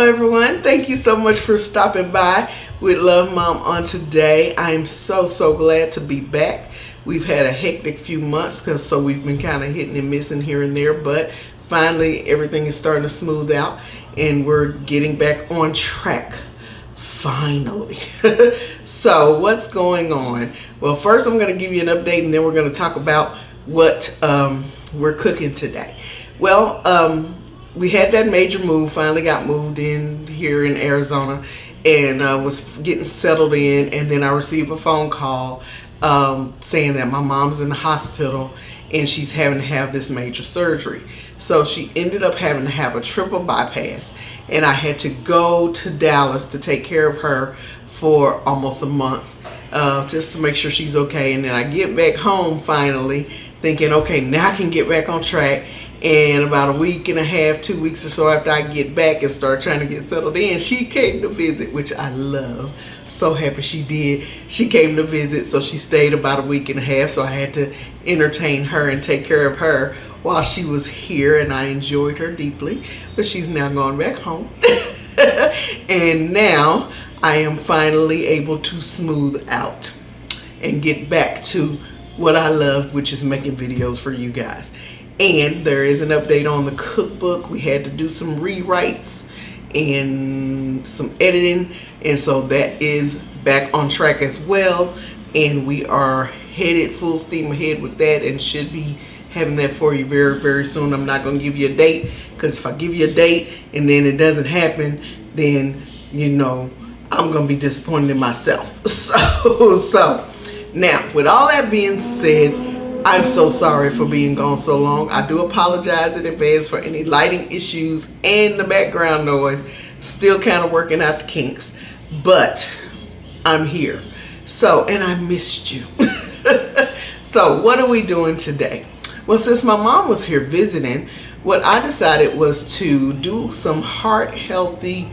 everyone. Thank you so much for stopping by with Love Mom on today. I'm so glad to be back. We've had a hectic few months so we've been kind of hitting and missing here and there, but finally everything is starting to smooth out and we're getting back on track. Finally. So what's going on? Well, first I'm going to give you an update and then we're going to talk about what we're cooking today. Well, we had that major move, finally got moved in here in Arizona and was getting settled in, and then I received a phone call saying that my mom's in the hospital and she's having to have this major surgery. So she ended up having to have a triple bypass, and I had to go to Dallas to take care of her for almost a month just to make sure she's okay. And then I get back home finally thinking, okay, now I can get back on track. And about a week and a half, 2 weeks or so after I get back and start trying to get settled in, she came to visit, which I love. So happy she did. She came to visit, so she stayed about a week and a half, so I had to entertain her and take care of her while she was here, and I enjoyed her deeply. But she's now gone back home. And now I am finally able to smooth out and get back to what I love, which is making videos for you guys. And there is an update on the cookbook. We had to do some rewrites and some editing, and so that is back on track as well, and we are headed full steam ahead with that and should be having that for you very soon. I'm not going to give you a date, because if I give you a date and then it doesn't happen, then you know I'm going to be disappointed in myself. So now, with all that being said, I'm so sorry for being gone so long. I do apologize in advance for any lighting issues and the background noise. Still kind of working out the kinks, but I'm here. So, and I missed you. So what are we doing today? Well, since my mom was here visiting, what I decided was to do some heart healthy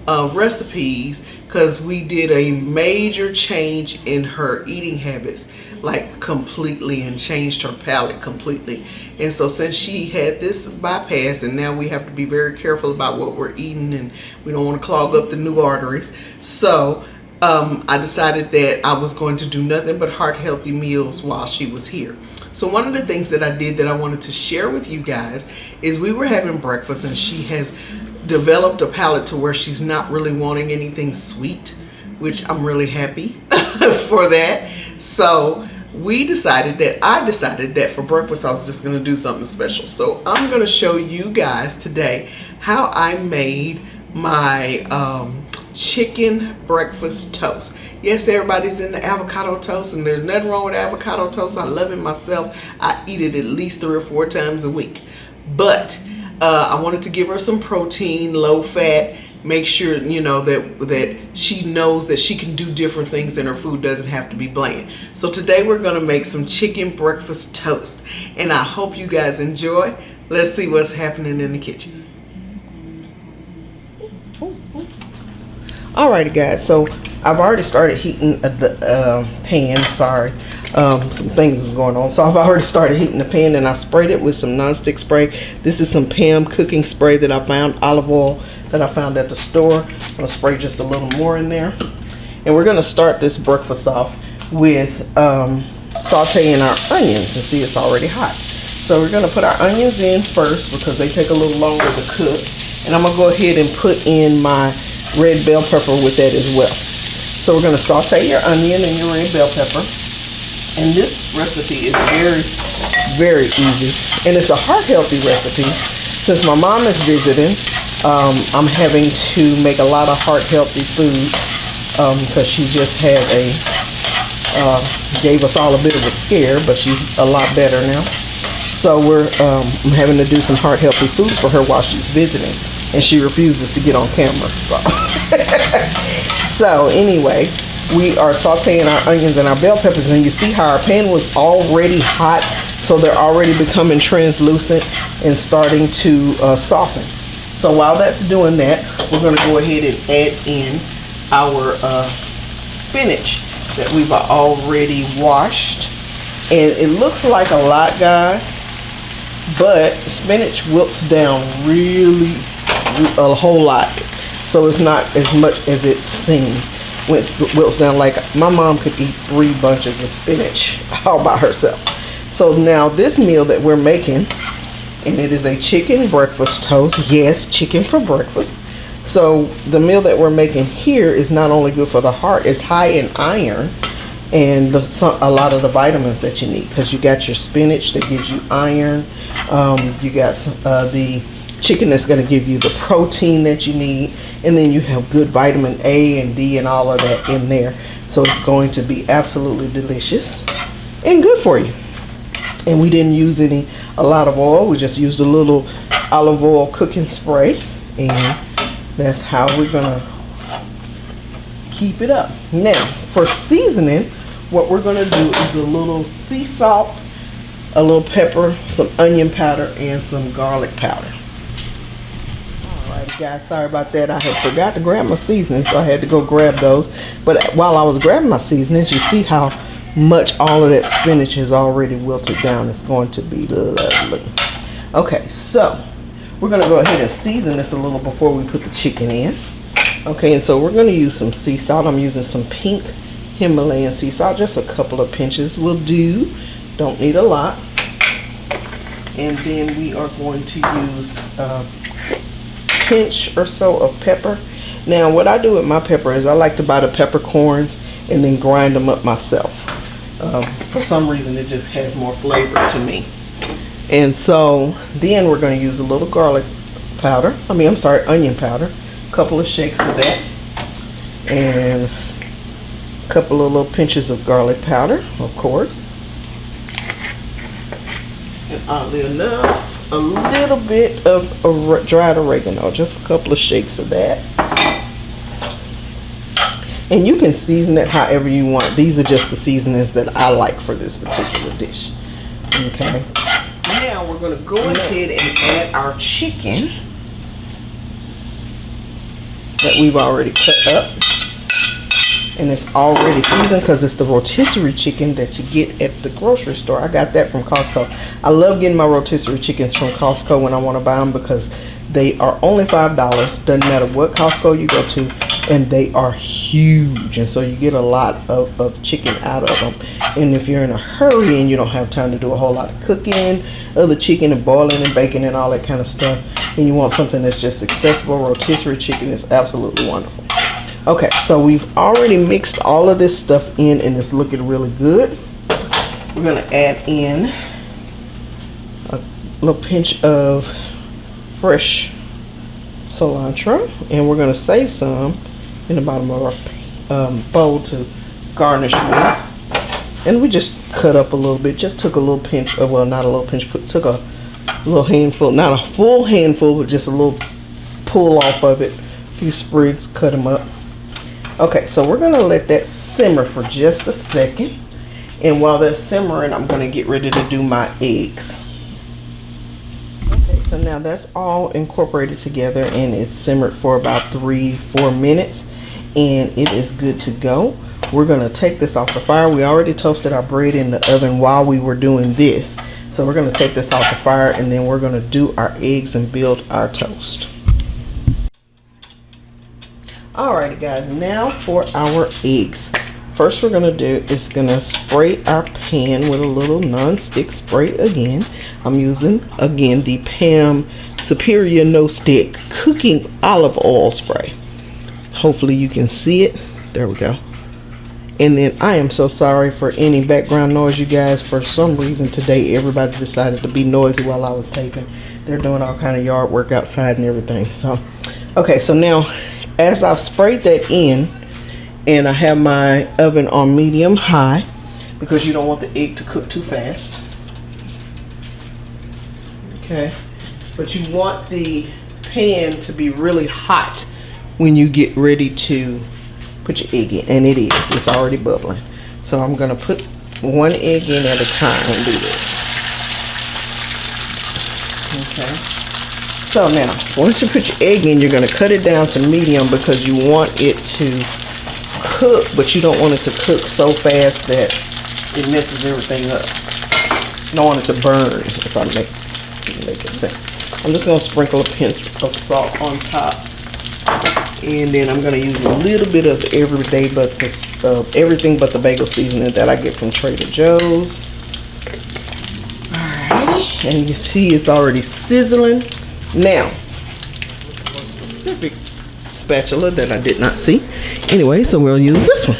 recipes, because we did a major change in her eating habits, like completely, and changed her palate completely. And so since she had this bypass, and now we have to be very careful about what we're eating, and we don't want to clog up the new arteries, so I decided that I was going to do nothing but heart healthy meals while she was here. So one of the things that I did that I wanted to share with you guys is we were having breakfast, and she has developed a palate to where she's not really wanting anything sweet, which I'm really happy for that. So I decided that for breakfast I was just going to do something special. So I'm going to show you guys today how I made my chicken breakfast toast. Yes, everybody's into avocado toast, and there's nothing wrong with avocado toast. I love it myself. I eat it at least 3 or 4 times a week. But I wanted to give her some protein, low fat, make sure, you know, that she knows that she can do different things and her food doesn't have to be bland. So today we're going to make some chicken breakfast toast, and I hope you guys enjoy. Let's see what's happening in the kitchen. Alrighty guys, so I've already started heating the pan. Sorry, some things was going on. So I've already started heating the pan, and I sprayed it with some nonstick spray. This is some Pam cooking spray that I found, olive oil that I found at the store. I'm gonna spray just a little more in there, and we're gonna start this breakfast off with sauteing our onions. And see, it's already hot. So we're gonna put our onions in first because they take a little longer to cook, and I'm gonna go ahead and put in my red bell pepper with that as well. So we're going to saute your onion and your red bell pepper, and this recipe is very easy, and it's a heart healthy recipe. Since my mom is visiting, I'm having to make a lot of heart healthy food because she just had gave us all a bit of a scare, but she's a lot better now. So I'm having to do some heart healthy food for her while she's visiting, and she refuses to get on camera. So anyway, we are sauteing our onions and our bell peppers, and you see how our pan was already hot, so they're already becoming translucent and starting to soften. So while that's doing that, we're going to go ahead and add in our spinach that we've already washed. And it looks like a lot, guys, but spinach wilts down really a whole lot. so it's not as much as it seems when it wilts down. Like my mom could eat 3 bunches of spinach all by herself. So now this meal that we're making, and it is a chicken breakfast toast. Yes, chicken for breakfast. So the meal that we're making here is not only good for the heart, it's high in iron and a lot of the vitamins that you need, because you got your spinach that gives you iron. You got the chicken that's going to give you the protein that you need, and then you have good vitamin A and D and all of that in there. So it's going to be absolutely delicious and good for you. And we didn't use a lot of oil. We just used a little olive oil cooking spray, and that's how we're gonna keep it up. Now for seasoning, what we're gonna do is a little sea salt, a little pepper, some onion powder, and some garlic powder. Alright guys, sorry about that. I had forgot to grab my seasonings, so I had to go grab those. But while I was grabbing my seasonings, you see how much all of that spinach is already wilted down. It's going to be lovely. Okay, so we're going to go ahead and season this a little before we put the chicken in. Okay, and so we're going to use some sea salt. I'm using some pink Himalayan sea salt. Just a couple of pinches will do. Don't need a lot. And then we are going to use a pinch or so of pepper. Now what I do with my pepper is I like to buy the peppercorns and then grind them up myself. For some reason it just has more flavor to me. And so then we're going to use a little garlic powder. Onion powder. A couple of shakes of that. And a couple of little pinches of garlic powder, of course. And oddly enough, a little bit of dried oregano. Just a couple of shakes of that. And you can season it however you want. These are just the seasonings that I like for this particular dish. Okay. Now we're going to go ahead and add our chicken that we've already cut up. And it's already seasoned because it's the rotisserie chicken that you get at the grocery store. I got that from Costco. I love getting my rotisserie chickens from Costco when I want to buy them, because they are only $5. Doesn't matter what Costco you go to. And they are huge, and so you get a lot of chicken out of them. And if you're in a hurry and you don't have time to do a whole lot of cooking of the chicken and boiling and baking and all that kind of stuff, and you want something that's just accessible, rotisserie chicken is absolutely wonderful. Okay, so we've already mixed all of this stuff in, and it's looking really good. We're going to add in a little pinch of fresh cilantro, and we're going to save some in the bottom of our bowl to garnish with. And we just cut up a little bit. Just took a little pinch of, well, not a little pinch, took a little handful, not a full handful, but just a little pull off of it. A few sprigs, cut them up. Okay, so we're gonna let that simmer for just a second. And while that's simmering, I'm gonna get ready to do my eggs. Okay, so now that's all incorporated together, and it's simmered for about 3-4 minutes. And it is good to go. We're gonna take this off the fire. We already toasted our bread in the oven while we were doing this. So we're gonna take this off the fire, and then we're gonna do our eggs and build our toast. Alrighty guys, now for our eggs. First we're gonna do is gonna spray our pan with a little non-stick spray again. I'm using, again, the Pam Superior No Stick Cooking Olive Oil Spray. Hopefully you can see it. There we go. And then I am so sorry for any background noise, you guys. For some reason today everybody decided to be noisy while I was taping. They're doing all kind of yard work outside and everything. So okay, so now as I've sprayed that in, and I have my oven on medium high, because you don't want the egg to cook too fast. Okay, but you want the pan to be really hot when you get ready to put your egg in, and it is. It's already bubbling. So I'm gonna put one egg in at a time and do this. Okay. So now, once you put your egg in, you're gonna cut it down to medium, because you want it to cook, but you don't want it to cook so fast that it messes everything up. You don't want it to burn, if I make sense. I'm just gonna sprinkle a pinch of salt on top. And then I'm gonna use a little bit of everything but the bagel seasoning that I get from Trader Joe's. Alright, and you see it's already sizzling. Now, specific spatula that I did not see. Anyway, so we'll use this one.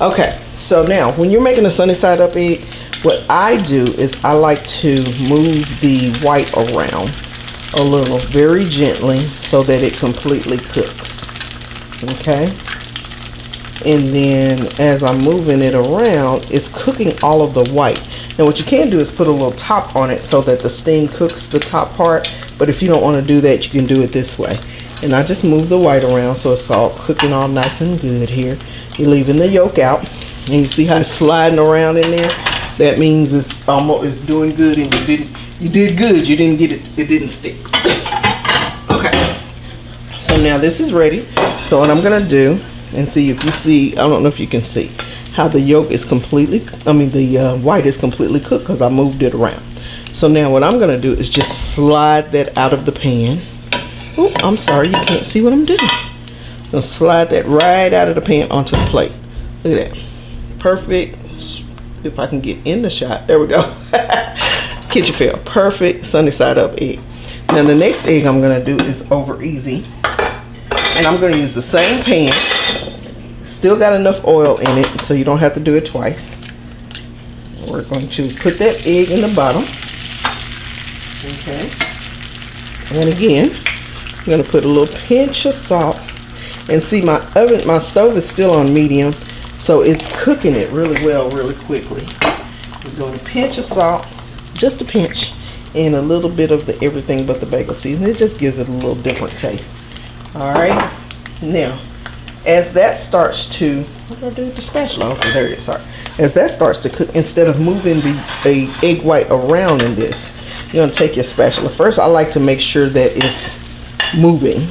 Okay, so now when you're making a sunny side up egg, what I do is I like to move the white around a little, very gently, so that it completely cooks. Okay, and then as I'm moving it around, it's cooking all of the white. Now what you can do is put a little top on it so that the steam cooks the top part, but if you don't want to do that, you can do it this way. And I just move the white around so it's all cooking all nice and good here. You're leaving the yolk out, and you see how it's sliding around in there? That means it's doing good, and you did good. You didn't get it. It didn't stick. Okay. So now this is ready. So what I'm gonna do, and see if you see, I don't know if you can see how the yolk is completely, the white is completely cooked because I moved it around. So now what I'm gonna do is just slide that out of the pan. Oh, I'm sorry, you can't see what I'm doing. I'm gonna slide that right out of the pan onto the plate. Look at that. Perfect. If I can get in the shot, there we go. Kitchen fail. Perfect sunny side up egg. Now the next egg I'm gonna do is over easy, and I'm gonna use the same pan. Still got enough oil in it, so you don't have to do it twice. We're going to put that egg in the bottom. Okay. And again, I'm gonna put a little pinch of salt. And see, my stove is still on medium, so it's cooking it really well, really quickly. We're going to pinch of salt, just a pinch, and a little bit of the everything but the bagel seasoning. It just gives it a little different taste. All right. Now, as that starts to, what do I do with the spatula? Okay, there it is. Sorry. As that starts to cook, instead of moving the egg white around in this, you're gonna take your spatula. First, I like to make sure that it's moving.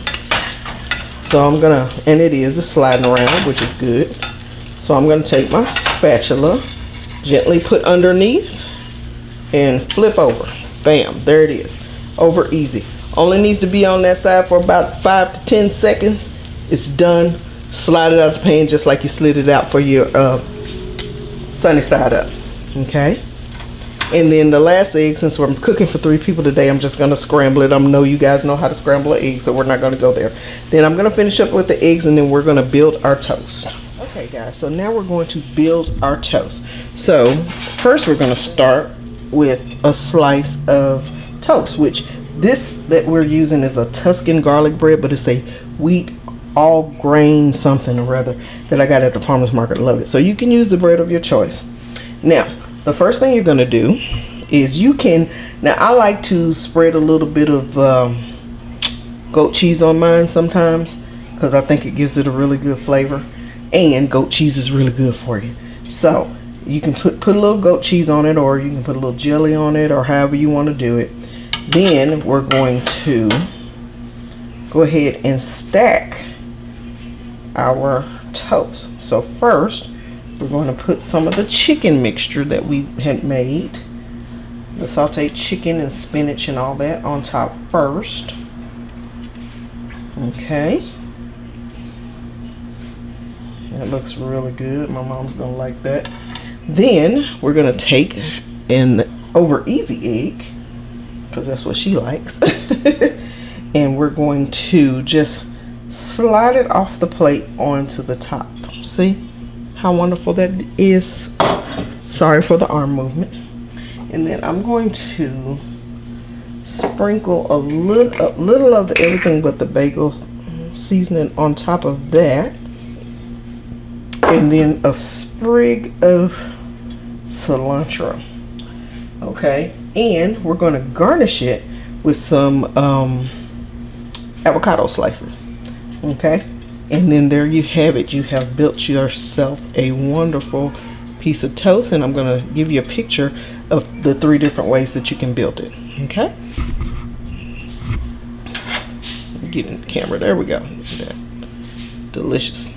So I'm gonna, and it's sliding around, which is good. So I'm gonna take my spatula, gently put underneath, and flip over. Bam, there it is. Over easy. Only needs to be on that side for about 5 to 10 seconds. It's done. Slide it out of the pan just like you slid it out for your sunny side up. Okay. And then the last egg, since I'm cooking for 3 people today, I'm just gonna scramble it. I know you guys know how to scramble an egg, so we're not gonna go there. Then I'm gonna finish up with the eggs, and then we're gonna build our toast. Okay guys, so now we're going to build our toast. So first we're gonna start with a slice of toast, which this that we're using is a Tuscan garlic bread, but it's a wheat all grain something or other that I got at the farmer's market. I love it. So you can use the bread of your choice. Now, the first thing you're gonna do is now I like to spread a little bit of goat cheese on mine sometimes, because I think it gives it a really good flavor, and goat cheese is really good for you. So you can put a little goat cheese on it, or you can put a little jelly on it, or however you want to do it. Then we're going to go ahead and stack our toast. So first we're going to put some of the chicken mixture that we had made, the sauteed chicken and spinach and all that, on top first. Okay, that looks really good. My mom's gonna like that. Then we're gonna take an over easy egg, because that's what she likes. And we're going to just slide it off the plate onto the top. See how wonderful that is? Sorry for the arm movement. And then I'm going to sprinkle a little of the everything but the bagel seasoning on top of that, and then a sprig of cilantro. Okay, and we're going to garnish it with some avocado slices. Okay, and then there you have it. You have built yourself a wonderful piece of toast, and I'm going to give you a picture of the 3 different ways that you can build it. Okay, get in the camera. There we go. Look at that. Delicious.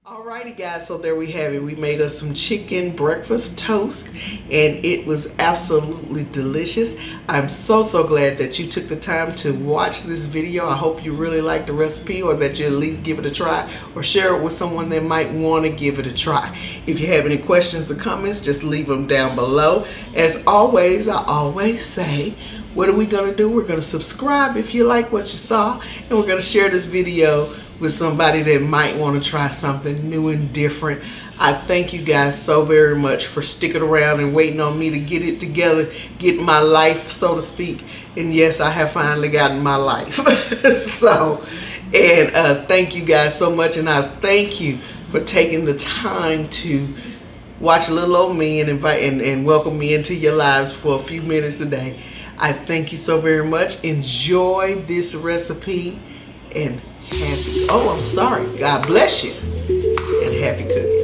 Alrighty guys, so there we have it. We made us some chicken breakfast toast and it was absolutely delicious. I'm so glad that you took the time to watch this video. I hope you really liked the recipe, or that you at least give it a try, or share it with someone that might want to give it a try. If you have any questions or comments, just leave them down below. As always, I always say, what are we going to do? We're going to subscribe if you like what you saw, and we're going to share this video with somebody that might want to try something new and different. I thank you guys so very much for sticking around and waiting on me to get it together, get my life, so to speak. And yes, I have finally gotten my life. Thank you guys so much, and I thank you for taking the time to watch little old me and invite and welcome me into your lives for a few minutes a day. I thank you so very much. Enjoy this recipe and God bless you and happy cooking.